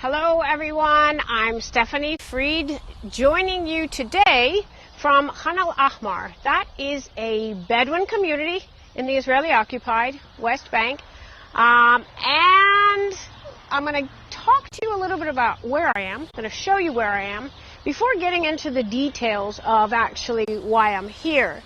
Hello everyone, I'm Stephanie Freid, joining you today from al-Ahmar. That is a Bedouin community in the Israeli-occupied West Bank. And I'm going to talk to you a little bit about where I am. I'm going to show you where I am before getting into the details of actually why I'm here.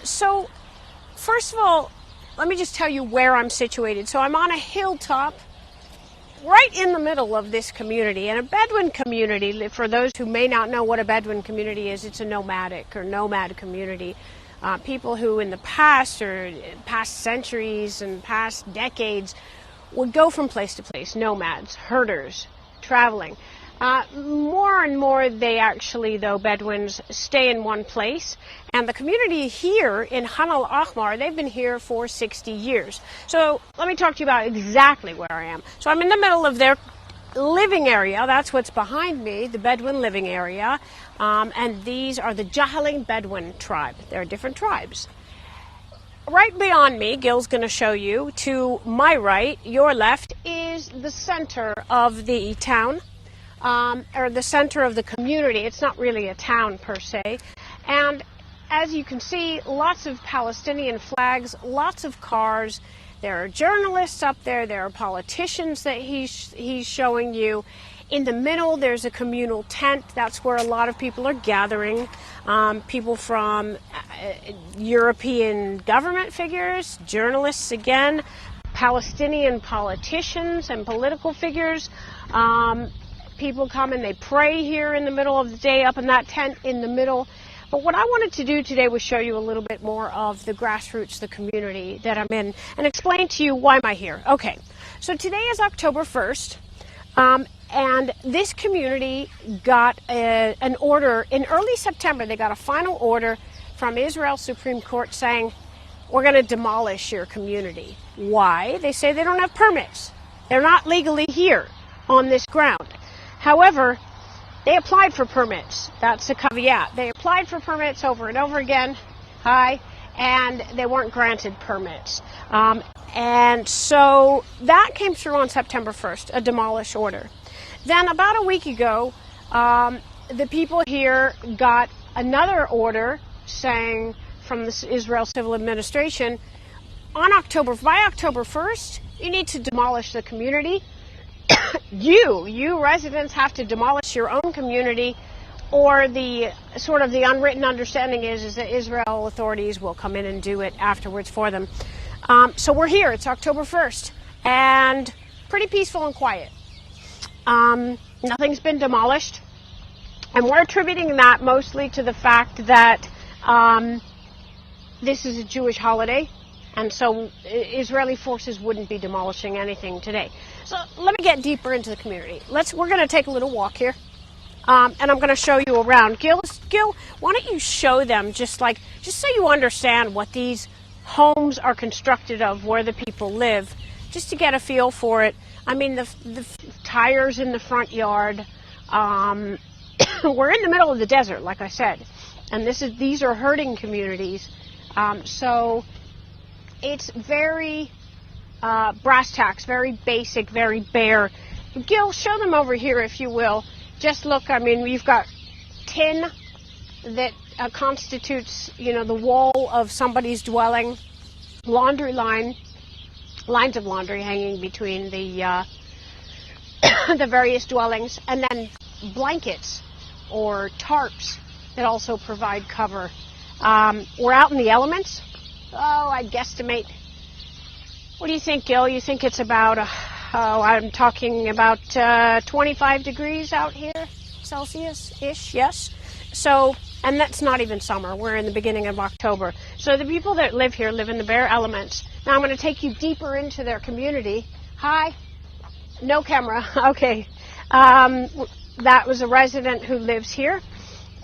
So first of all, let me just tell you where I'm situated. So I'm on a hilltop right in the middle of this community, and a Bedouin community, for those who may not know what a Bedouin community is, it's a nomadic or nomad community. People who in the past or past centuries and past decades would go from place to place, nomads, herders, traveling. More and more they actually, though, Bedouins stay in one place. And the community here in al-Ahmar, they've been here for 60 years. So let me talk to you about exactly where I am. So I'm in the middle of their living area. That's what's behind me, the Bedouin living area. And these are the Jahalin Bedouin tribe. There are different tribes. Right beyond me, Gil's going to show you, to my right, your left, is the center of the town. Or the center of the community. It's not really a town per se. And as you can see, lots of Palestinian flags, lots of cars. There are journalists up there. There are politicians that he's showing you. In the middle, there's a communal tent. That's where a lot of people are gathering. People from European government figures, journalists again, Palestinian politicians and political figures. People come and they pray here in the middle of the day up in that tent in the middle. But what I wanted to do today was show you a little bit more of the grassroots, the community that I'm in, and explain to you why am I here. Okay, so today is October 1st, and this community got an order in early September. They got a final order from Israel Supreme Court saying, we're going to demolish your community. Why? They say they don't have permits. They're not legally here on this ground. However, they applied for permits. That's the caveat. They applied for permits over and over again. And they weren't granted permits. And so that came through on September 1st, a demolish order. Then about a week ago, the people here got another order saying from the Israel Civil Administration, by October 1st, you need to demolish the community. You residents have to demolish your own community, or the sort of the unwritten understanding is that Israel authorities will come in and do it afterwards for them. So we're here. It's October 1st, and pretty peaceful and quiet. Nothing's been demolished, and we're attributing that mostly to the fact that this is a Jewish holiday. And so Israeli forces wouldn't be demolishing anything today. So let me get deeper into the community. We're going to take a little walk here, and I'm going to show you around. Gil, why don't you show them just so you understand what these homes are constructed of, where the people live, just to get a feel for it. I mean, the tires in the front yard. We're in the middle of the desert, like I said, and these are herding communities. So it's very brass tacks, very basic, very bare. Gil, show them over here, if you will. Just look, I mean, we've got tin that constitutes, the wall of somebody's dwelling, laundry lines of laundry hanging between the the various dwellings, and then blankets or tarps that also provide cover. We're out in the elements. Oh, I'd guesstimate. What do you think, Gil? You think it's about, I'm talking about 25 degrees out here, Celsius-ish, yes? So, and that's not even summer. We're in the beginning of October. So the people that live here live in the bare elements. Now I'm going to take you deeper into their community. Hi. No camera. Okay. That was a resident who lives here.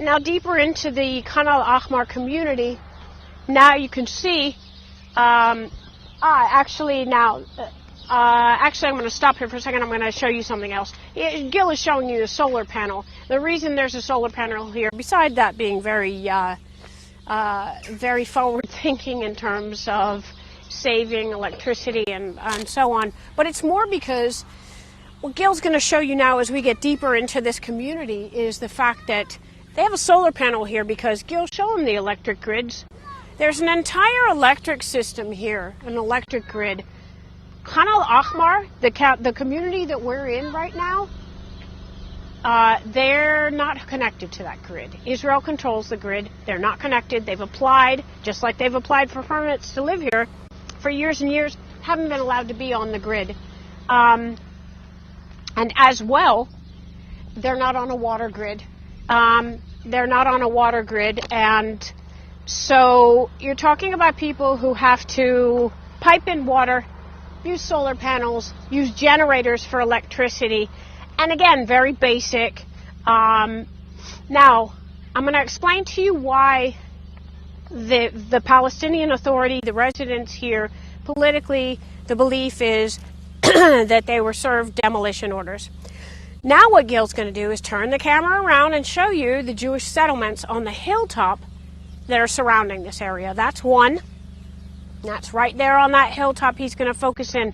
Now deeper into the al-Ahmar community, now you can see, actually I'm going to stop here for a second. I'm going to show you something else. Gil is showing you the solar panel. The reason there's a solar panel here, beside that being very forward-thinking in terms of saving electricity and so on, but it's more because What Gil's going to show you now as we get deeper into this community is the fact that they have a solar panel here because Gil showed them the electric grids. There's an entire electric system here, an electric grid. al-Ahmar, the community that we're in right now, they're not connected to that grid. Israel controls the grid. They're not connected. They've applied, just like they've applied for permits to live here for years and years, haven't been allowed to be on the grid. And as well, they're not on a water grid. They're not on a water grid, and so you're talking about people who have to pipe in water, use solar panels, use generators for electricity, and again, very basic. Now, I'm going to explain to you why the Palestinian Authority, the residents here, politically, the belief is that they were served demolition orders. Now what Gil's going to do is turn the camera around and show you the Jewish settlements on the hilltop that are surrounding this area. That's one. That's right there on that hilltop he's going to focus in.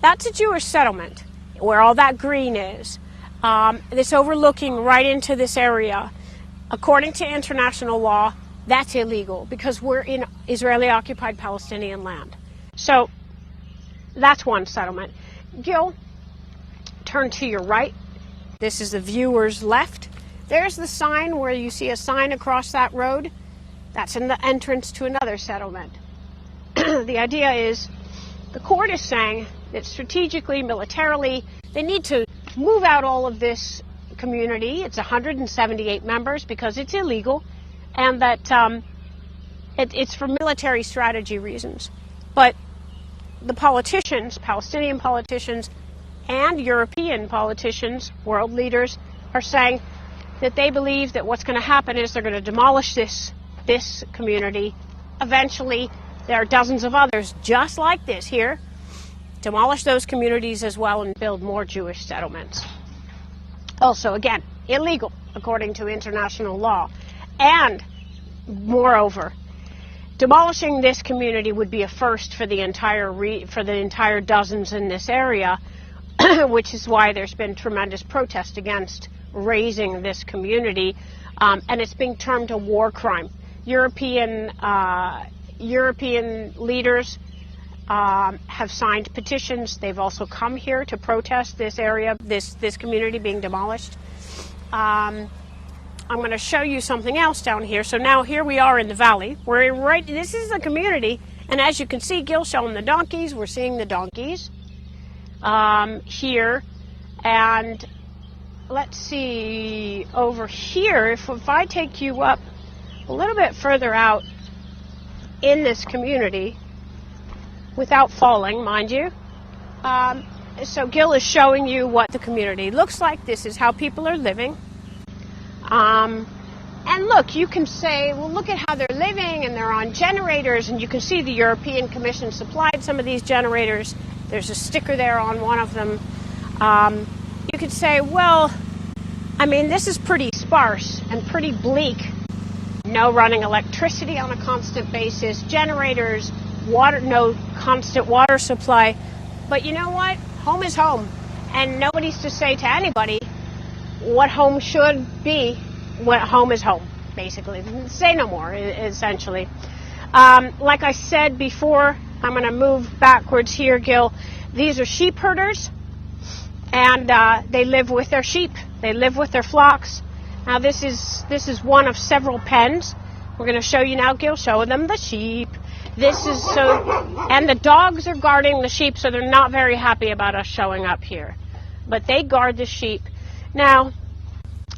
That's a Jewish settlement where all that green is. It's overlooking right into this area. According to international law, that's illegal because we're in Israeli-occupied Palestinian land. So that's one settlement. Gil, turn to your right. This is the viewer's left. There's the sign where you see a sign across that road. That's in the entrance to another settlement. The idea is the court is saying that strategically, militarily, they need to move out all of this community. It's 178 members because it's illegal, and that it's for military strategy reasons. But the politicians, Palestinian politicians, and European politicians, world leaders, are saying that they believe that what's going to happen is they're going to demolish this community. Eventually, there are dozens of others just like this here. Demolish those communities as well and build more Jewish settlements. Also, again, illegal according to international law. And moreover, demolishing this community would be a first for the entire dozens in this area, which is why there's been tremendous protest against raising this community, and it's being termed a war crime. European leaders have signed petitions. They've also come here to protest this area, this community being demolished. I'm going to show you something else down here. So now here we are in the valley. This is a community, and as you can see, Gil showing the donkeys. We're seeing the donkeys here, and let's see over here. If I take you up a little bit further out in this community, without falling, mind you. So Gil is showing you what the community looks like. This is how people are living. And look, you can say, well, look at how they're living, and they're on generators, and you can see the European Commission supplied some of these generators. There's a sticker there on one of them. You could say, well, I mean, this is pretty sparse and pretty bleak. No running electricity on a constant basis, generators, water, no constant water supply. But you know what? Home is home. And nobody's to say to anybody what home should be. What home is home, basically. Say no more, essentially. Like I said before, I'm going to move backwards here, Gil. These are sheep herders, and they live with their sheep. They live with their flocks. Now this is one of several pens. We're going to show you now, Gil, show them the sheep. This is and the dogs are guarding the sheep, so they're not very happy about us showing up here. But they guard the sheep. Now,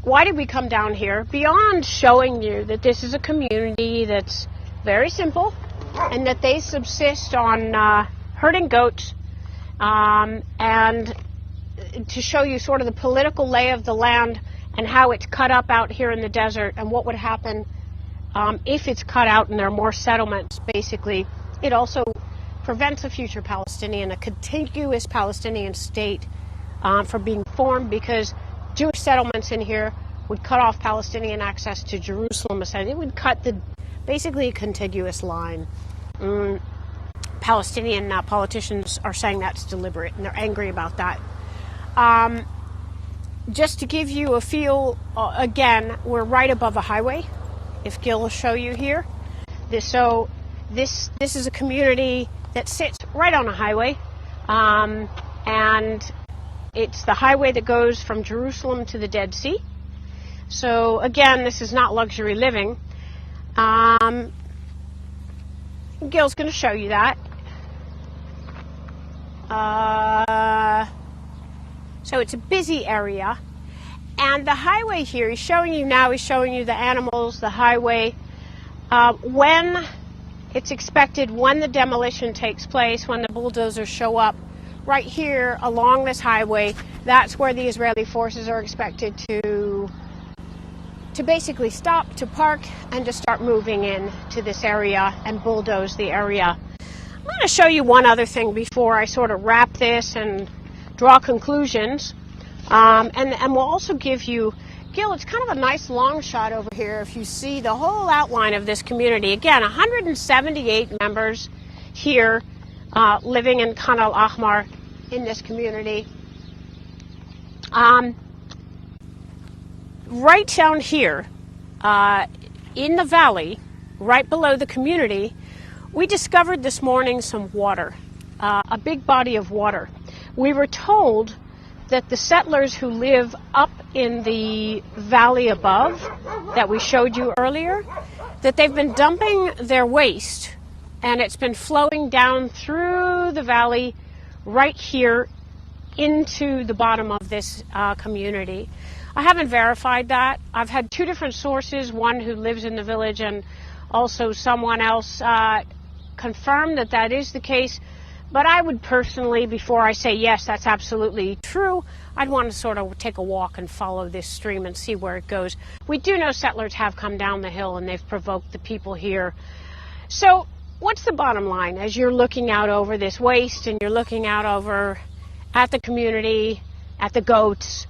why did we come down here? Beyond showing you that this is a community that's very simple and that they subsist on herding goats, and to show you sort of the political lay of the land and how it's cut up out here in the desert and what would happen if it's cut out and there are more settlements, basically. It also prevents a future Palestinian, a contiguous Palestinian state from being formed, because Jewish settlements in here would cut off Palestinian access to Jerusalem. It would cut basically a contiguous line. Palestinian politicians are saying that's deliberate, and they're angry about that. just to give you a feel, again, we're right above a highway. If Gil will show you here. This is a community that sits right on a highway, and it's the highway that goes from Jerusalem to the Dead Sea. So again, this is not luxury living. Gil's going to show you that. So it's a busy area. And the highway here, he's showing you the animals, the highway. When it's expected, when the demolition takes place, when the bulldozers show up, right here along this highway, that's where the Israeli forces are expected to basically stop, to park, and to start moving in to this area and bulldoze the area. I'm going to show you one other thing before I sort of wrap this and draw conclusions. And we'll also give you, Gil, it's kind of a nice long shot over here if you see the whole outline of this community. Again, 178 members here living in Khan al-Ahmar in this community. Right down here in the valley, right below the community, we discovered this morning some water, a big body of water. We were told that the settlers who live up in the valley above that we showed you earlier, that they've been dumping their waste, and it's been flowing down through the valley right here into the bottom of this community. I haven't verified that. I've had two different sources, one who lives in the village and also someone else confirm that that is the case. But I would personally, before I say yes, that's absolutely true, I'd want to sort of take a walk and follow this stream and see where it goes. We do know settlers have come down the hill and they've provoked the people here. So what's the bottom line as you're looking out over this waste and you're looking out over at the community, at the goats?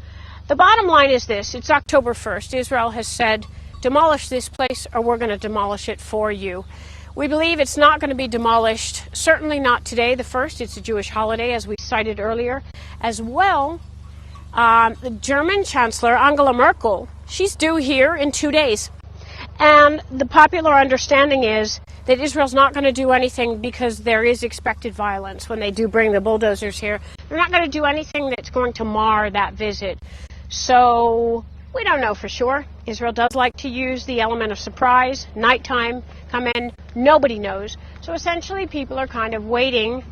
The bottom line is this: it's October 1st. Israel has said, demolish this place or we're going to demolish it for you. We believe it's not going to be demolished, certainly not today, the 1st. It's a Jewish holiday, as we cited earlier. As well, the German Chancellor, Angela Merkel, she's due here in 2 days. And the popular understanding is that Israel's not going to do anything because there is expected violence when they do bring the bulldozers here. They're not going to do anything that's going to mar that visit. So we don't know for sure. Israel does like to use the element of surprise, nighttime, come in, nobody knows. So essentially people are kind of waiting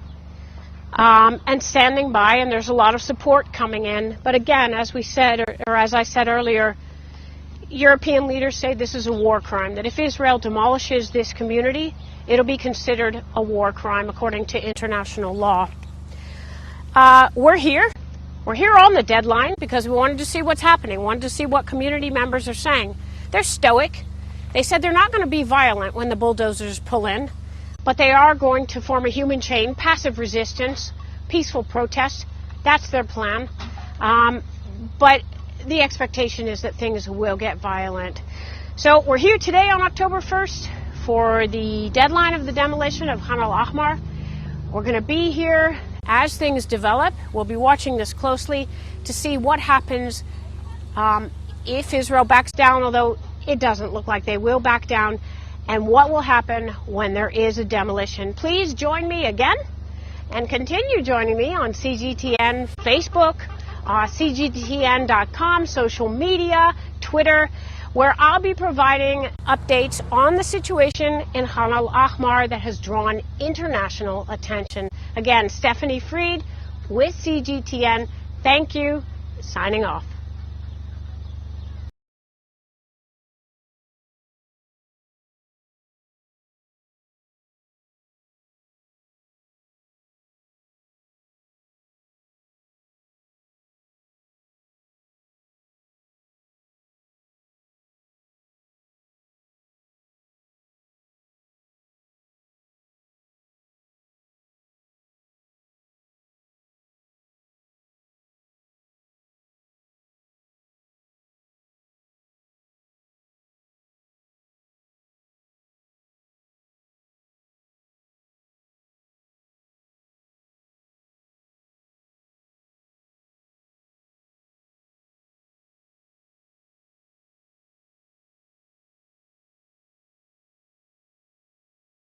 and standing by, and there's a lot of support coming in. But again, as we said, or as I said earlier, European leaders say this is a war crime, that if Israel demolishes this community, it'll be considered a war crime according to international law. We're here. We're here on the deadline because we wanted to see what's happening, wanted to see what community members are saying. They're stoic. They said they're not going to be violent when the bulldozers pull in, but they are going to form a human chain, passive resistance, peaceful protest. That's their plan. But the expectation is that things will get violent. So we're here today on October 1st for the deadline of the demolition of Khan al-Ahmar. We're going to be here as things develop. We'll be watching this closely to see what happens if Israel backs down, although it doesn't look like they will back down, and what will happen when there is a demolition. Please join me again and continue joining me on CGTN Facebook, CGTN.com, social media, Twitter, where I'll be providing updates on the situation in Khan al-Ahmar that has drawn international attention. Again, Stephanie Freid with CGTN. Thank you. Signing off.